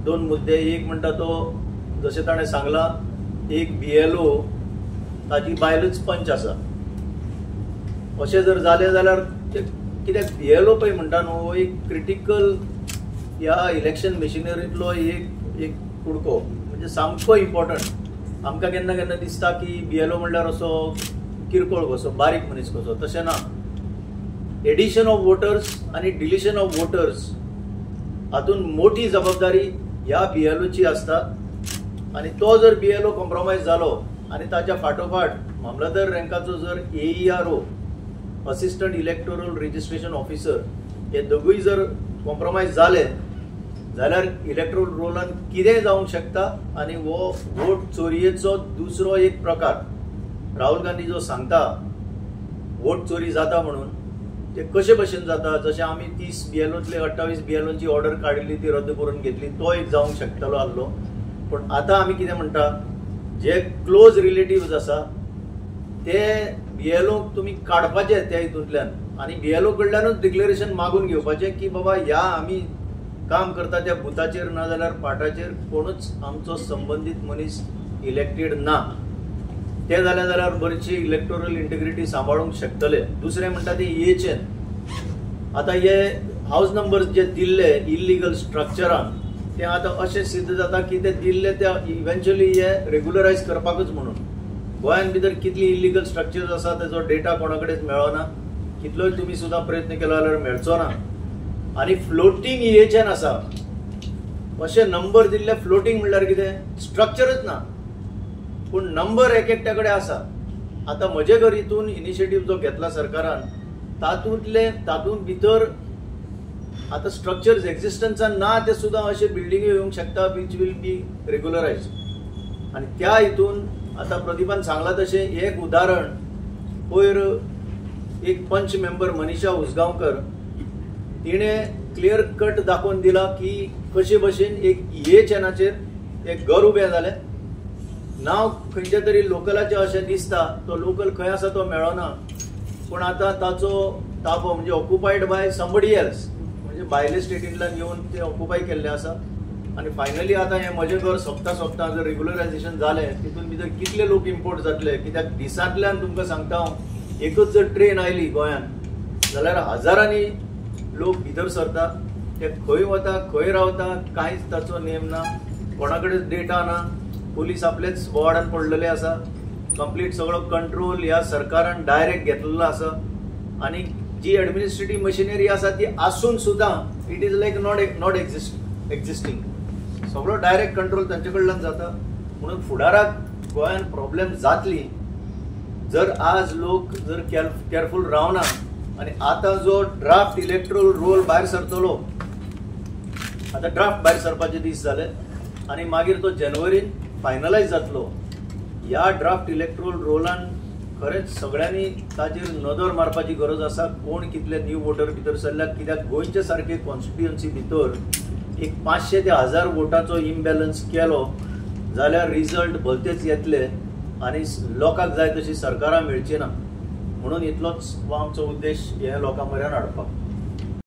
दोन मुद्दे. एक म्हणटा तो जशें ताणें सांगला, एक BLO ताची बायलच पंच आसा. अशें जर जालें जाल्यार कित्याक BLO पळय म्हणटा न्हू, एक क्रिटिकल ह्या इलेक्शन मशिनरींतलो एक कुडको, म्हणजे सामको इम्पॉर्टंट. आमकां केन्ना केन्ना दिसता की BLO म्हणल्यार असो किरकोळ कसो, बारीक मनीस कसो. तशें ना. एडिशन ऑफ वोटर्स आणि डिलिशन ऑफ वोटर्स हातून मोठी जबाबदारी ह्या BLOची आसता. आणि तो जर BLO कॉम्प्रोमायज जालो आणि ताच्या फाटोफाट मामलतदार रँकाचो जर AERO, assistant electoral registration officer, हे दोगूय जर कॉम्प्रोमायज जाले जाल्यार इलेक्टोरल रोलान कितेंय जावंक शकता. आणि वो वोट चोरयेचो दुसरो एक प्रकार. राहुल गांधी जो सांगता वोट चोरी जाता म्हणून, ते कशे भशेन जाता, जशें आमी 30 BLOतले 28 BLOची ऑर्डर काडिल्ली ती रद्द करून घेतली, तो एक जावंक शकतालो आसलो. पण आतां आमी कितें म्हणटा, जे क्लोज रिलेटिव्स आसा ते BLO तुमी काडपाचे त्या हितूंतल्यान आनी BLO कडल्यानूच डिक्लेरेशन मागून घेवपाचें की बाबा ह्या आमी काम करता त्या बुथाचेर ना जाल्यार पाटाचेर कोणूच आमचो संबंधीत मनीस इलेक्टेड ना. ते जालें जाल्यार बरीचशी इलेक्टोरल इंटिग्रिटी सांबाळूंक शकतले. दुसरें म्हणटा ते EHN. आतां हे हाऊस नंबर्स जे दिल्ले इल्लिगल स्ट्रक्चरान, ते आतां अशें सिद्ध जाता की ते दिल्ले ते इव्हेंच्युअली हे रेग्युलरायज करपाकूच म्हणून. गोंयान भितर कितली इल्लिगल स्ट्रक्चर्स आसा तेजो डेटा कोणा कडेन मेळना. कितलोय तुमी सुद्दां प्रयत्न केलो जाल्यार मेळचो ना. आणि फ्लोटिंग EHN आसा. अशे नंबर दिल्ले फ्लोटिंग म्हणल्यार कितें, स्ट्रक्चरच ना पूण नंबर एक एकट्या कडेन आसा. आतां म्हजे घर हितून इनिशिएटीव जो घेतला सरकारान, तातूंत भितर आतां स्ट्रक्चर्स एक्झिस्टन्सान ना ते सुद्दां अशे बिल्डिंग येवंक शकता विच वील बी रेग्युलरायज. आनी त्या हितून आतां प्रदीपान सांगला तशें एक उदाहरण. पयर एक पंच मेंबर मनीषा उसगांवकर तिणे क्लियर कट दाखोवन दिला की कशे भशेन एक EHNाचेर एक घर उबें जालें. नांव खंयच्या तरी लोकलाचें अशें दिसता. तो लोकल खंय आसा तो मेळना. पूण आतां ताचो ताबो म्हणजे ऑक्युपायड बाय समबडी एल्स, म्हणजे भायले स्टेटींतल्यान येवन ते ऑक्युपाय केल्लें आसा. आनी फायनली आतां हें म्हजें घर सोंपता जर रेग्युलरायजेशन जालें, तितून भितर कितले लोक इम्पोर्ट जातले. कित्याक दिसांतल्यान तुमकां सांगता हांव, एकच जर ट्रेन आयली गोंयान जाल्यार हजारांनी लोक भितर सरता. ते खंय वता, खंय रावता, कांयच ताचो नेम ना. कोणा कडेन डेटा ना. पुलीस आपलेच बोवाडान पडलेले आसा. कंप्लीट सगळो कंट्रोल ह्या सरकारान डायरेक्ट घेतलेलो आसा. आनी जी एडमिनिस्ट्रेटिव्ह मशिनरी आसा ती आसून सुद्दां it is like not existing. सगळो डायरेक्ट कंट्रोल तांचे कडल्यान जाता. म्हणून फुडाराक गोंयान प्रॉब्लेम जातली जर आज लोक जर केअरफूल रावना. आणि आता जो ड्राफ्ट इलेक्ट्रोल रोल भायर सरतलो, आता ड्राफ्ट भायर सरपाचे दीस जाले आणि मागीर तो जानेवारीन फायनलायज जातलो. ह्या ड्राफ्ट इलेक्ट्रोल रोलान खरेंच सगळ्यांनी ताजेर नदर मारपाची गरज आसा. कोण कितले न्यू वोटर भितर सरल्यात. कित्याक गोंयचे सारखे कॉन्स्टिट्युएन्सी भितर एक 500 ते 1000 वोटाचो इम्बॅलन्स केलो जाल्यार रिजल्ट भलतेच येतले आणि लोकांक जाय तशी सरकारां मेळची ना. म्हणून इतलोच हो आमचो उद्देश हे लोकां मेरेन हाडपाक.